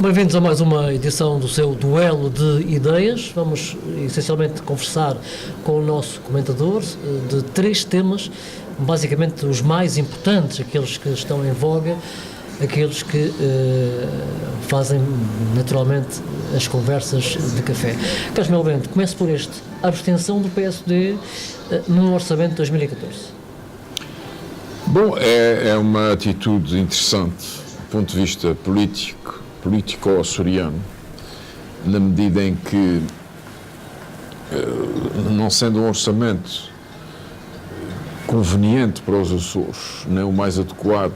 Bem-vindos a mais uma edição do seu Duelo de Ideias. Vamos essencialmente conversar com o nosso comentador de três temas, basicamente os mais importantes, aqueles que estão em voga, aqueles que fazem naturalmente as conversas de café. Carlos Melo Bento, começo por este: a abstenção do PSD no orçamento de 2014. Bom, é uma atitude interessante do ponto de vista político-açoriano, na medida em que, não sendo um orçamento conveniente para os Açores, nem o mais adequado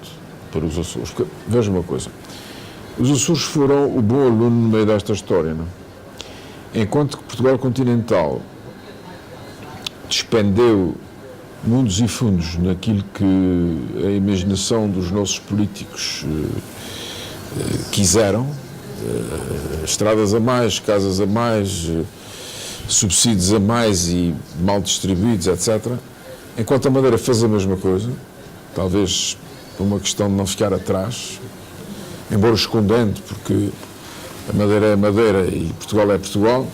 para os Açores, porque, veja uma coisa, os Açores foram o bom aluno no meio desta história, não? Enquanto que Portugal continental despendeu mundos e fundos naquilo que a imaginação dos nossos políticos quiseram, estradas a mais, casas a mais, subsídios a mais e mal distribuídos, etc. Enquanto a Madeira fez a mesma coisa, talvez por uma questão de não ficar atrás, embora escondendo, porque a Madeira é Madeira e Portugal é Portugal,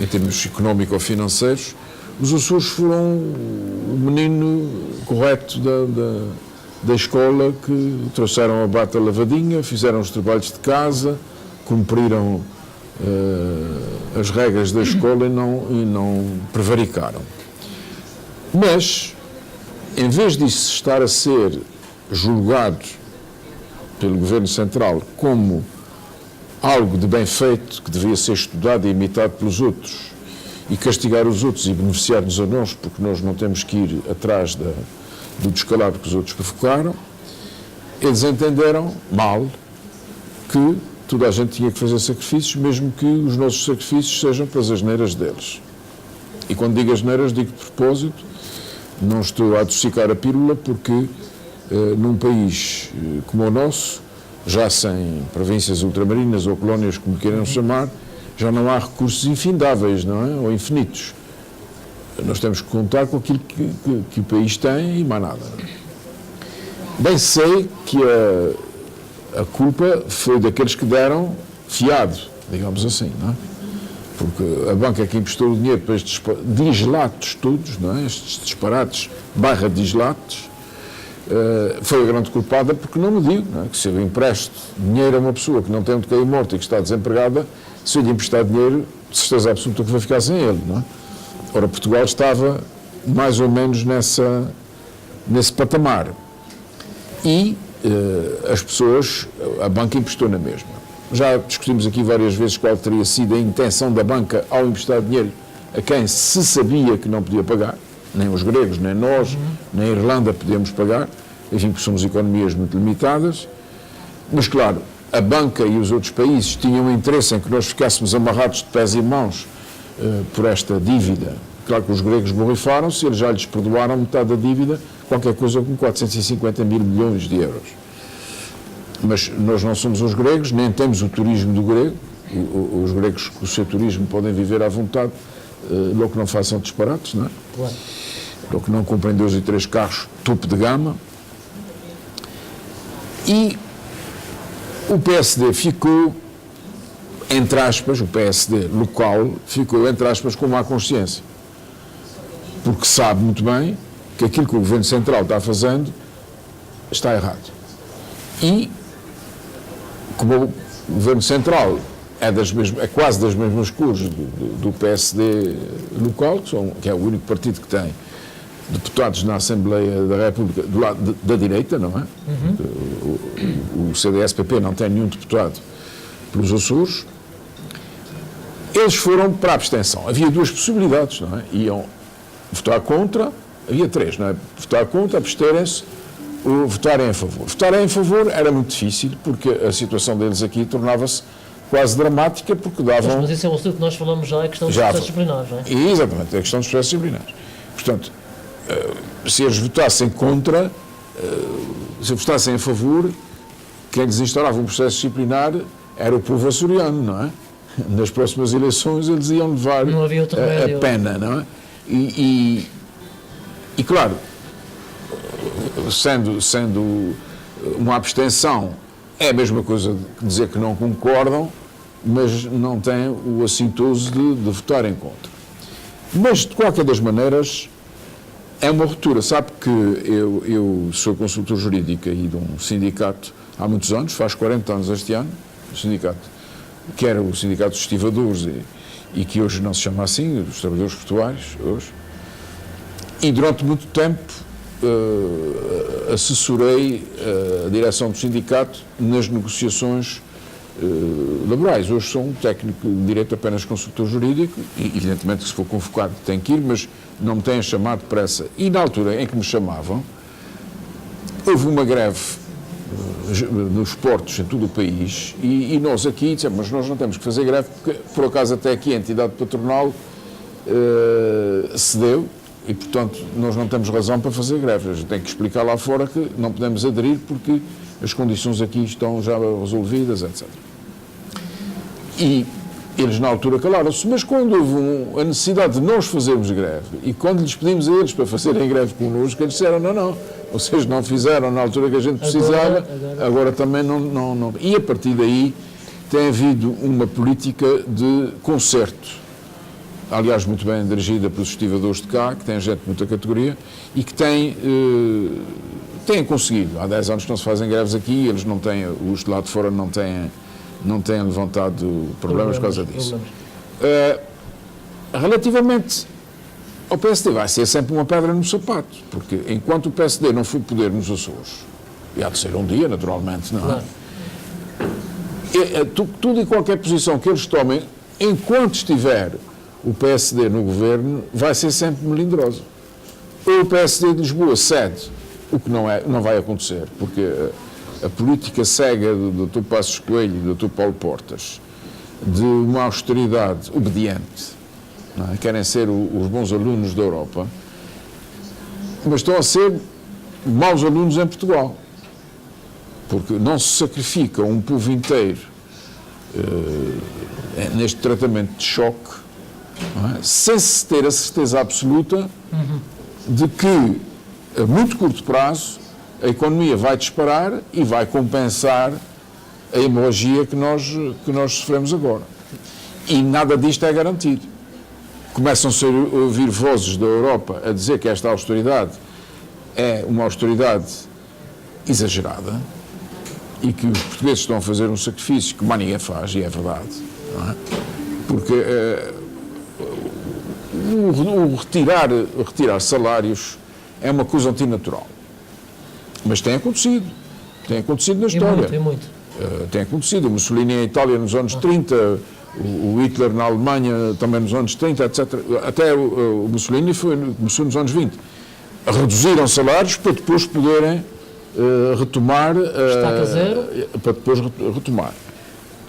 em termos económico-financeiros, os Açores foram o menino correto da escola, que trouxeram a bata lavadinha, fizeram os trabalhos de casa, cumpriram as regras da escola e não prevaricaram. Mas, em vez disso estar a ser julgado pelo Governo Central como algo de bem feito, que devia ser estudado e imitado pelos outros, e castigar os outros e beneficiar-nos a nós, porque nós não temos que ir atrás do descalabro que os outros provocaram, eles entenderam mal que toda a gente tinha que fazer sacrifícios, mesmo que os nossos sacrifícios sejam para as asneiras deles. E quando digo asneiras, digo de propósito, não estou a adocicar a pílula, porque num país como o nosso, já sem províncias ultramarinas ou colónias, como queiram chamar, já não há recursos infindáveis, não é? Ou infinitos. Nós temos que contar com aquilo que o país tem e mais nada. Bem sei que a culpa foi daqueles que deram fiado, digamos assim, não é? Porque a banca que emprestou o dinheiro para estes dislatos todos, não é? Estes disparates / dislatos, foi a grande culpada, porque não me digo, não é? Que se eu empresto dinheiro a uma pessoa que não tem onde cair morta e que está desempregada, se eu lhe emprestar dinheiro, de certeza absoluta que vai ficar sem ele, não é? Ora, Portugal estava mais ou menos nesse patamar. E as pessoas, a banca emprestou na mesma. Já discutimos aqui várias vezes qual teria sido a intenção da banca ao emprestar dinheiro a quem se sabia que não podia pagar, nem os gregos, nem nós, nem a Irlanda podíamos pagar, enfim, porque somos economias muito limitadas, mas claro, a banca e os outros países tinham interesse em que nós ficássemos amarrados de pés e mãos por esta dívida. Claro que os gregos borrifaram-se, eles já lhes perdoaram metade da dívida, qualquer coisa como 450 mil milhões de euros. Mas nós não somos os gregos, nem temos o turismo do grego. Os gregos, com o seu turismo, podem viver à vontade, logo que não façam disparates, não é? Claro. Logo que não comprem 2 e 3 carros topo de gama. E o PSD ficou, entre aspas, o PSD local, ficou, entre aspas, com má consciência. Porque sabe muito bem que aquilo que o Governo Central está fazendo está errado. E, como o Governo Central é quase das mesmas cores do PSD local, que é o único partido que tem deputados na Assembleia da República do lado da direita, não é? O CDS-PP não tem nenhum deputado pelos Açores. Eles foram para a abstenção. Havia 2 possibilidades, não é? Iam votar contra, havia 3, não é? Votar contra, absterem-se ou votarem a favor. Votarem a favor era muito difícil, porque a situação deles aqui tornava-se quase dramática, porque davam... Mas isso é um assunto que nós falamos já, a questão dos processos disciplinares, não é? Exatamente, a questão dos processos disciplinares. Portanto, se eles votassem contra, se votassem a favor, quem lhes instaurava um processo disciplinar era o povo açoriano, não é? Nas próximas eleições eles iam levar a pena, não é? E claro, sendo uma abstenção é a mesma coisa que dizer que não concordam, mas não têm o assintoso de votar em contra. Mas, de qualquer das maneiras, é uma ruptura. Sabe que eu sou consultor jurídico aí de um sindicato há muitos anos, faz 40 anos este ano, o sindicato, que era o Sindicato dos Estivadores e que hoje não se chama assim, dos Trabalhadores Portuários, hoje. E durante muito tempo assessorei a direção do sindicato nas negociações laborais. Hoje sou um técnico de direito, apenas consultor jurídico, e evidentemente que se for convocado tem que ir, mas não me têm chamado para essa. E na altura em que me chamavam, houve uma greve nos portos em todo o país e nós aqui dissemos, mas nós não temos que fazer greve porque por acaso até aqui a entidade patronal cedeu e portanto nós não temos razão para fazer greve. A gente tem que explicar lá fora que não podemos aderir porque as condições aqui estão já resolvidas, etc. E eles na altura calaram-se, mas quando houve a necessidade de nós fazermos greve e quando lhes pedimos a eles para fazerem greve connosco, eles disseram não, vocês não fizeram na altura que a gente precisava, agora também não. E a partir daí tem havido uma política de concerto, aliás muito bem dirigida pelos estivadores de cá, que têm gente de muita categoria e que têm conseguido. Há 10 anos que não se fazem greves aqui, eles não têm, os de lá de fora não têm levantado problemas por causa disso. Relativamente ao PSD, vai ser sempre uma pedra no sapato, porque enquanto o PSD não for poder nos Açores, e há de ser um dia, naturalmente, não é? Tudo e qualquer posição que eles tomem, enquanto estiver o PSD no governo, vai ser sempre melindrosa. Ou o PSD de Lisboa cede, o que não vai acontecer, porque a política cega do Dr. Passos Coelho e do Dr. Paulo Portas, de uma austeridade obediente, não é? Querem ser os bons alunos da Europa, mas estão a ser maus alunos em Portugal, porque não se sacrifica um povo inteiro neste tratamento de choque, não é? Sem se ter a certeza absoluta de que a muito curto prazo a economia vai disparar e vai compensar a hemorragia que nós sofremos agora. E nada disto é garantido. Começam-se a ouvir vozes da Europa a dizer que esta austeridade é uma austeridade exagerada e que os portugueses estão a fazer um sacrifício que mais ninguém faz, e é verdade, não é? Porque retirar salários é uma coisa antinatural. Mas tem acontecido na história. Tem muito. Tem acontecido. O Mussolini em Itália nos anos 30, o Hitler na Alemanha também nos anos 30, etc. Até o Mussolini começou nos anos 20. Reduziram salários para depois poderem retomar. Estaca zero. Para depois retomar.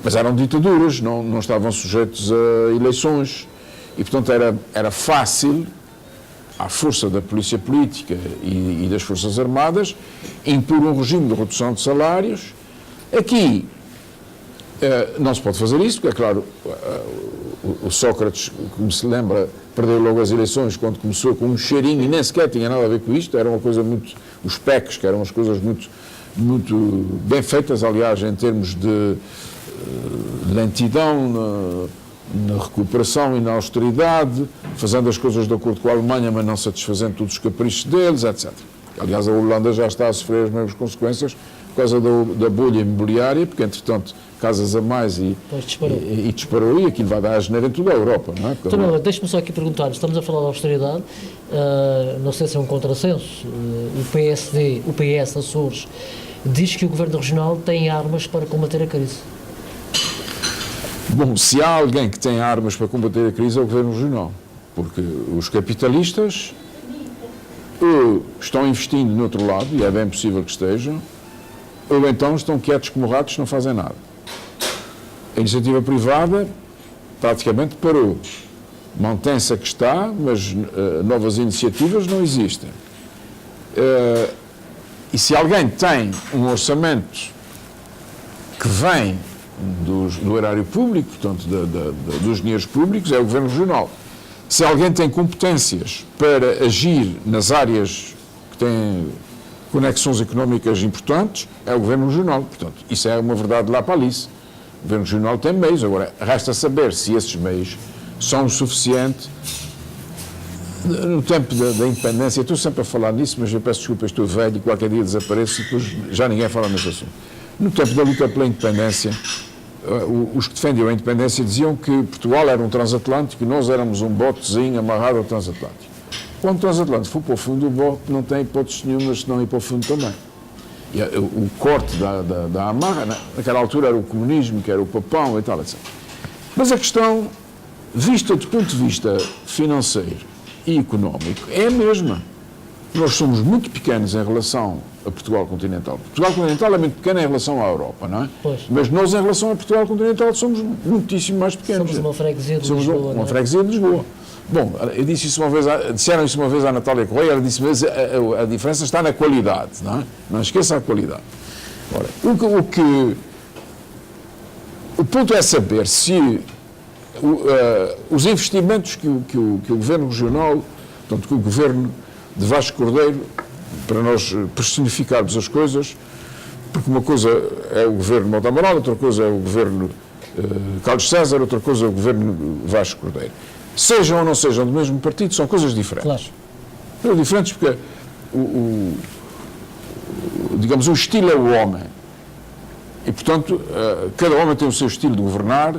Mas eram ditaduras, não estavam sujeitos a eleições. E, portanto, era fácil, à força da polícia política e das Forças Armadas, impor um regime de redução de salários. Aqui não se pode fazer isso, porque, é claro, o Sócrates, como se lembra, perdeu logo as eleições quando começou com um cheirinho e nem sequer tinha nada a ver com isto, era uma coisa muito... Os PECs, que eram umas coisas muito, muito bem feitas, aliás, em termos de lentidão na recuperação e na austeridade, fazendo as coisas de acordo com a Alemanha, mas não satisfazendo todos os caprichos deles, etc. Aliás, a Holanda já está a sofrer as mesmas consequências por causa da bolha imobiliária, porque, entretanto, casas a mais e disparou, e aquilo vai dar a geneira em toda a Europa, não é? Então, deixe-me só aqui perguntar, estamos a falar de austeridade, não sei se é um contrassenso, o PS Açores, diz que o Governo Regional tem armas para combater a crise. Bom, se há alguém que tem armas para combater a crise é o Governo Regional, porque os capitalistas ou estão investindo no outro lado, e é bem possível que estejam, ou então estão quietos como ratos, não fazem nada. A iniciativa privada praticamente parou. Mantém-se a que está, mas novas iniciativas não existem. E se alguém tem um orçamento que vem do erário público, portanto, dos dinheiros públicos, é o Governo Regional. Se alguém tem competências para agir nas áreas que têm conexões económicas importantes é o governo regional. Portanto, isso é uma verdade lá para Alice. O governo regional tem meios, agora resta saber se esses meios são o suficiente. No tempo da independência, estou sempre a falar nisso, mas eu peço desculpa, estou velho e qualquer dia desapareço e depois já ninguém fala nesse assunto. No tempo da luta pela independência, os que defendiam a independência diziam que Portugal era um transatlântico e nós éramos um botezinho amarrado ao transatlântico. Quando o transatlântico for para o fundo, o bote não tem hipóteses nenhumas senão ir para o fundo também. E o corte da amarra, naquela altura era o comunismo, que era o papão e tal, etc. Mas a questão, vista do ponto de vista financeiro e económico, é a mesma. Nós somos muito pequenos em relação a Portugal continental. Portugal continental é muito pequeno em relação à Europa, não é? Pois. Mas nós, em relação a Portugal continental, somos muitíssimo mais pequenos. Somos uma freguesia de Somos Lisboa. uma freguesia de Lisboa. Bom, eu disse isso uma vez, disseram isso uma vez à Natália Correia, ela disse, mas a diferença está na qualidade, não é? Não esqueça a qualidade. Ora, o ponto é saber se os investimentos que o Governo Regional, portanto, que o Governo de Vasco Cordeiro, para nós personificarmos as coisas, porque uma coisa é o Governo Mota Amaral, outra coisa é o Governo Carlos César, outra coisa é o Governo Vasco Cordeiro. Sejam ou não sejam do mesmo partido, são coisas diferentes. Claro. São diferentes porque, digamos, o estilo é o homem. E, portanto, cada homem tem o seu estilo de governar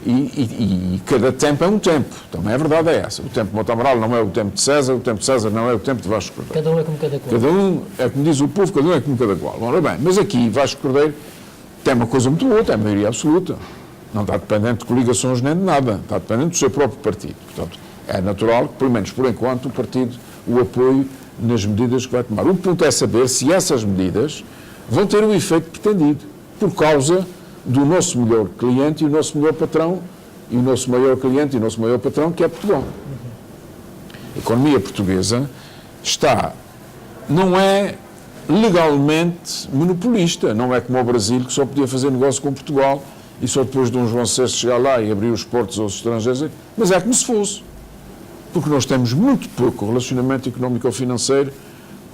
e cada tempo é um tempo. Também a verdade é essa. O tempo de Mota Amaral não é o tempo de César, o tempo de César não é o tempo de Vasco Cordeiro. Cada um é como cada qual. Cada um é como diz o povo, cada um é como cada qual. Ora bem, mas aqui Vasco Cordeiro tem uma coisa muito boa, tem a maioria absoluta. Não está dependente de coligações nem de nada, está dependente do seu próprio partido. Portanto, é natural que, pelo menos por enquanto, o partido o apoie nas medidas que vai tomar. O ponto é saber se essas medidas vão ter o efeito pretendido, por causa do nosso melhor cliente e o nosso melhor patrão, e o nosso maior cliente e o nosso maior patrão, que é Portugal. A economia portuguesa não é legalmente monopolista, não é como o Brasil, que só podia fazer negócio com Portugal e só depois de um João VI chegar lá e abrir os portos aos estrangeiros, mas é como se fosse. Porque nós temos muito pouco relacionamento económico-financeiro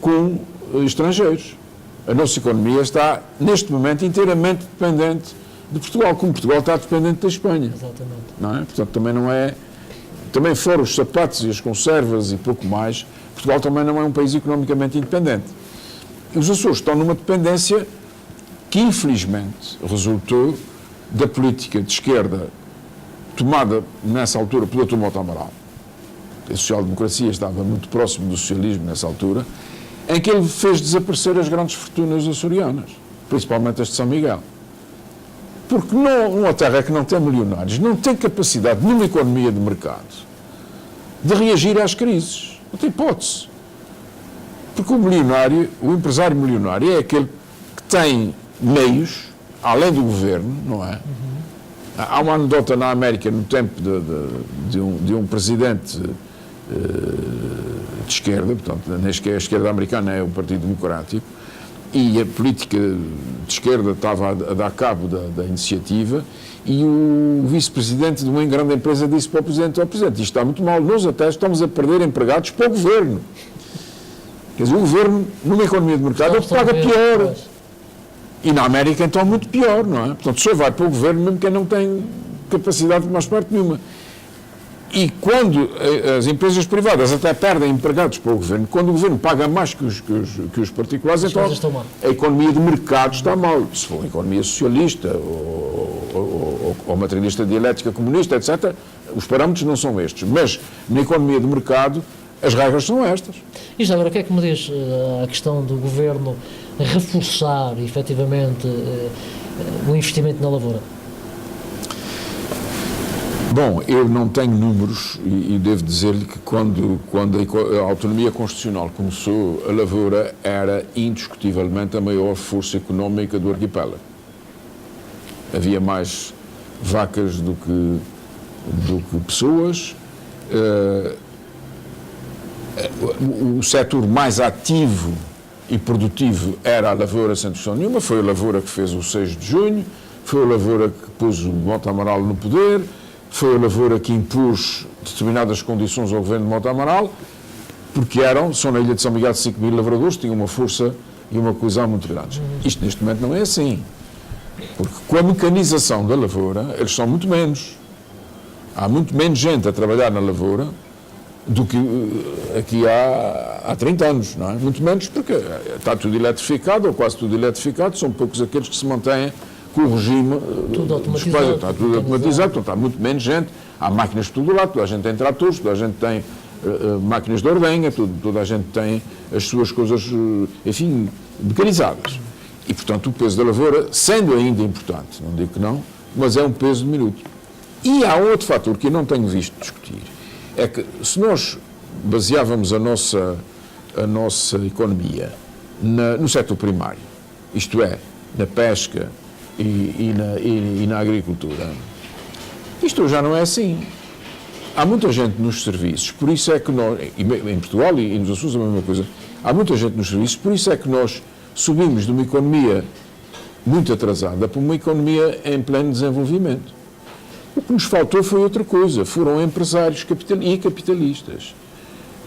com estrangeiros. A nossa economia está, neste momento, inteiramente dependente de Portugal, como Portugal está dependente da Espanha. Exatamente. Não é? Portanto, também não é... Também fora os sapatos e as conservas e pouco mais, Portugal também não é um país economicamente independente. E os Açores estão numa dependência que, infelizmente, resultou da política de esquerda tomada, nessa altura, pelo Dr. Mota Amaral. A social-democracia estava muito próximo do socialismo nessa altura, em que ele fez desaparecer as grandes fortunas açorianas, principalmente as de São Miguel. Porque uma terra que não tem milionários não tem capacidade, numa economia de mercado, de reagir às crises. Não tem hipótese. Porque o milionário, o empresário milionário, é aquele que tem meios, além do governo, não é? Há uma anedota na América, no tempo de um presidente de esquerda, portanto, a esquerda americana é o Partido Democrático, e a política de esquerda estava a dar cabo da iniciativa, e o vice-presidente de uma grande empresa disse para o presidente: "Ó, presidente, isto está muito mal, nós até estamos a perder empregados para o governo." Quer dizer, o governo, numa economia de mercado, paga pior. E na América, então, muito pior, não é? Portanto, só vai para o governo mesmo quem não tem capacidade de mais parte nenhuma. E quando as empresas privadas até perdem empregados para o governo, quando o governo paga mais que os particulares, então a economia de mercado está mal. Se for uma economia socialista ou materialista dialética comunista, etc., os parâmetros não são estes. Mas na economia de mercado, as regras são estas. E já agora, o que é que me diz a questão do governo reforçar, efetivamente, o investimento na lavoura? Bom, eu não tenho números e devo dizer-lhe que quando a autonomia constitucional começou, a lavoura era indiscutivelmente a maior força económica do arquipélago. Havia mais vacas do que pessoas. O setor mais ativo e produtivo era a lavoura, sem discussão nenhuma. Foi a lavoura que fez o 6 de junho, foi a lavoura que pôs o Mota Amaral no poder, foi a lavoura que impôs determinadas condições ao governo de Mota Amaral, porque são na Ilha de São Miguel 5 mil lavradores, tinham uma força e uma coesão muito grandes. Isto neste momento não é assim, porque com a mecanização da lavoura, eles são muito menos. Há muito menos gente a trabalhar na lavoura do que aqui há 30 anos, não é? Muito menos porque está tudo eletrificado, ou quase tudo eletrificado, são poucos aqueles que se mantêm com o regime tudo automatizado, está tudo automatizado, então está muito menos gente, há máquinas de todo lado, toda a gente tem tratores, toda a gente tem máquinas de ordenha, toda a gente tem as suas coisas, enfim, mecanizadas. E, portanto, o peso da lavoura, sendo ainda importante, não digo que não, mas é um peso diminuto. E há outro fator que eu não tenho visto discutir, é que se nós baseávamos a nossa economia no setor primário, isto é, na pesca e na agricultura, isto já não é assim. Há muita gente nos serviços, por isso é que nós, em Portugal e nos Açores a mesma coisa, há muita gente nos serviços, por isso é que nós subimos de uma economia muito atrasada para uma economia em pleno desenvolvimento. O que nos faltou foi outra coisa, foram empresários e capitalistas.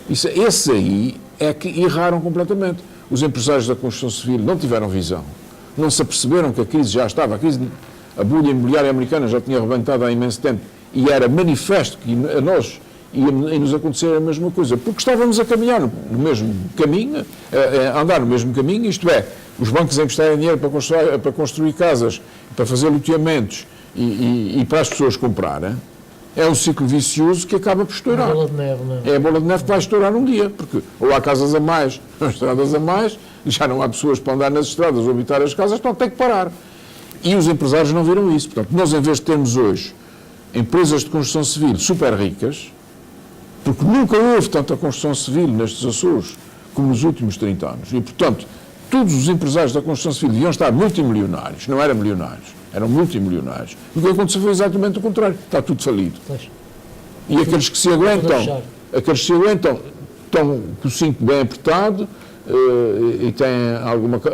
Esses aí é que erraram completamente. Os empresários da construção civil não tiveram visão, não se aperceberam que a crise já estava, a bolha imobiliária americana já tinha arrebentado há imenso tempo e era manifesto que a nós ia nos acontecer a mesma coisa, porque estávamos a caminhar no mesmo caminho, a andar no mesmo caminho, isto é, os bancos emprestarem dinheiro para construir casas, para fazer loteamentos e para as pessoas comprarem, é um ciclo vicioso que acaba por estourar. É a bola de neve, não é? É a bola de neve que vai estourar um dia, porque ou há casas a mais, ou estradas a mais, e já não há pessoas para andar nas estradas ou habitar as casas, então tem que parar. E os empresários não viram isso. Portanto, nós, em vez de termos hoje empresas de construção civil super ricas, porque nunca houve tanta construção civil nestes Açores como nos últimos 30 anos, e, portanto, todos os empresários da construção civil deviam estar multimilionários, não eram milionários, eram multimilionários. O que aconteceu foi exatamente o contrário, está tudo falido. E aqueles que se aguentam, estão com o cinto bem apertado e têm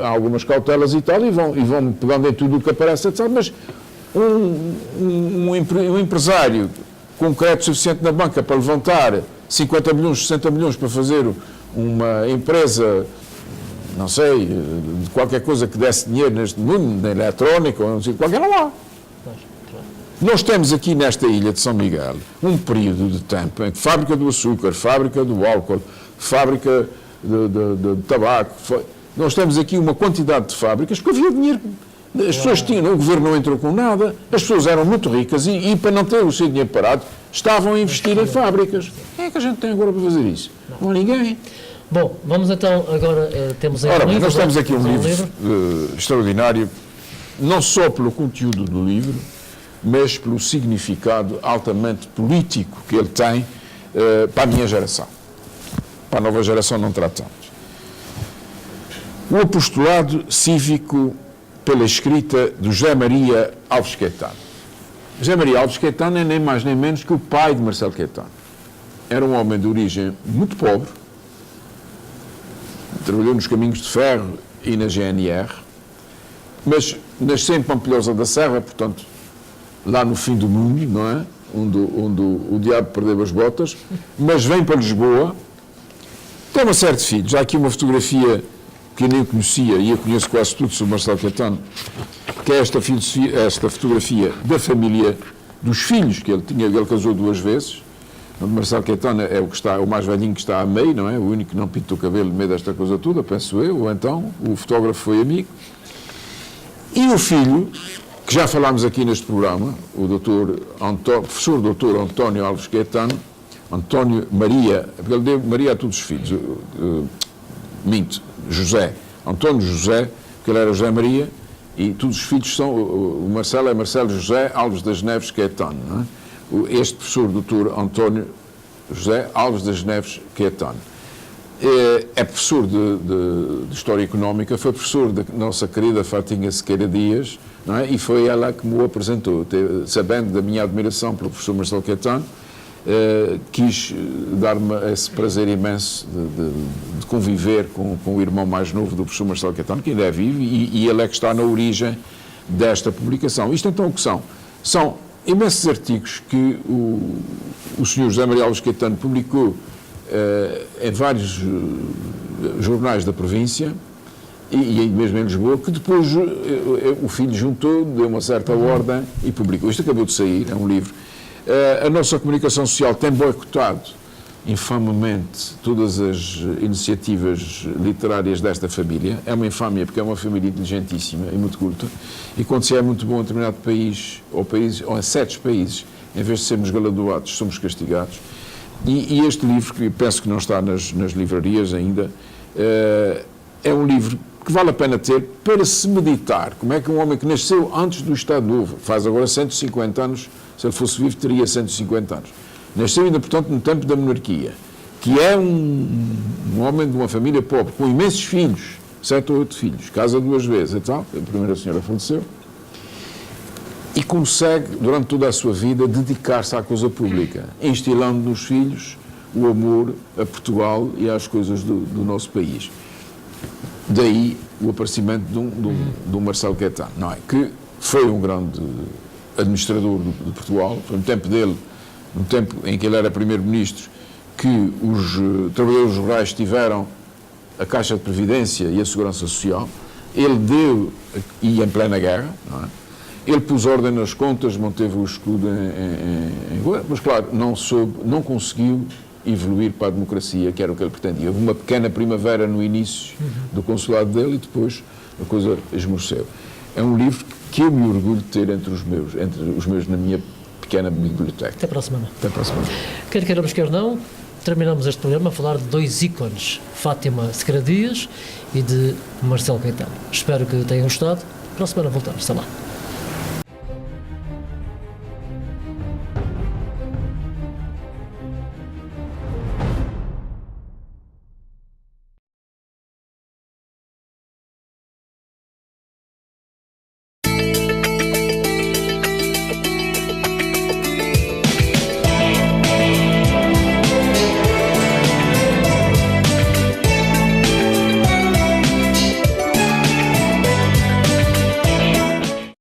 algumas cautelas e tal, e vão pegando em tudo o que aparece, etc. Mas um empresário com crédito suficiente na banca para levantar 50 milhões, 60 milhões para fazer uma empresa, não sei, de qualquer coisa que desse dinheiro neste mundo, na eletrónica, ou não sei, qualquer não há. Nós temos aqui nesta ilha de São Miguel um período de tempo em que fábrica do açúcar, fábrica do álcool, fábrica de tabaco, nós temos aqui uma quantidade de fábricas que havia dinheiro. As pessoas tinham, o governo não entrou com nada, as pessoas eram muito ricas e para não ter o seu dinheiro parado, estavam a investir em fábricas. Quem é que a gente tem agora para fazer isso? Não há ninguém. Bom, vamos então, agora temos aí Ora, um livro. nós temos aqui um livro extraordinário, não só pelo conteúdo do livro, mas pelo significado altamente político que ele tem para a minha geração. Para a nova geração não trata tanto. O apostolado cívico pela escrita do José Maria Alves Caetano. José Maria Alves Caetano é nem mais nem menos que o pai de Marcelo Caetano. Era um homem de origem muito pobre, trabalhou nos caminhos de ferro e na GNR, mas nasceu em Pampilhosa da Serra, portanto, lá no fim do mundo, não é? Onde o diabo perdeu as botas, mas vem para Lisboa, tem uma série de filhos. Há aqui uma fotografia que eu nem conhecia, e eu conheço quase tudo sobre Marcelo Caetano, que é esta fotografia da família, dos filhos que ele tinha. Ele casou 2 vezes. O Marcelo Caetano é o mais velhinho que está a meio, não é? O único que não pintou o cabelo no meio desta coisa toda, penso eu, ou então o fotógrafo foi amigo. E o filho, que já falámos aqui neste programa, o professor doutor António Alves Caetano, António Maria, porque ele deu Maria a todos os filhos, José, António José, porque ele era José Maria, e todos os filhos são, o Marcelo é Marcelo José Alves das Neves Caetano, não é? Este professor doutor António José Alves das Neves Caetano é professor de História Económica, foi professor da nossa querida Fatinha Sequeira Dias, não é? E foi ela que me apresentou, sabendo da minha admiração pelo professor Marcelo Caetano, quis dar-me esse prazer imenso de conviver com o irmão mais novo do professor Marcelo Caetano, que ainda é vivo, e ele é que está na origem desta publicação. Isto então o que são? São imensos artigos que o Sr. José Maria Alves Caetano publicou em vários jornais da província e mesmo em Lisboa, que depois o filho juntou, deu uma certa ordem e publicou. Isto acabou de sair, é um livro. A nossa comunicação social tem boicotado infamamente todas as iniciativas literárias desta família. É uma infâmia porque é uma família inteligentíssima e muito culta, e quando se é muito bom em determinado país ou em certos países, em vez de sermos galardoados, somos castigados. E este livro, que penso que não está nas livrarias ainda, é um livro que vale a pena ter para se meditar como é que um homem que nasceu antes do Estado Novo, faz agora 150 anos, se ele fosse vivo teria 150 anos, nasceu ainda, portanto, no tempo da monarquia, que é um homem de uma família pobre, com imensos filhos, 7 ou 8 filhos, casa 2 vezes e tal, a primeira senhora faleceu, e consegue, durante toda a sua vida, dedicar-se à coisa pública, instilando nos filhos o amor a Portugal e às coisas do nosso país. Daí o aparecimento de um Marcelo Caetano, não é? Que foi um grande administrador de Portugal, foi no tempo dele, no tempo em que ele era primeiro-ministro, que os trabalhadores rurais tiveram a Caixa de Previdência e a Segurança Social. Ele deu, e em plena guerra, não é? Ele pôs ordem nas contas, manteve o escudo mas claro, não conseguiu evoluir para a democracia, que era o que ele pretendia. Houve uma pequena primavera no início do consulado dele e depois a coisa esmoreceu. É um livro que eu me orgulho de ter entre os meus na minha pequena biblioteca. Até para a semana. Até para a semana. Quer queiramos, quer não, terminamos este programa a falar de 2 ícones, Fátima Sequeira Dias e de Marcelo Caetano. Espero que tenham gostado. Para a semana voltamos. Até lá.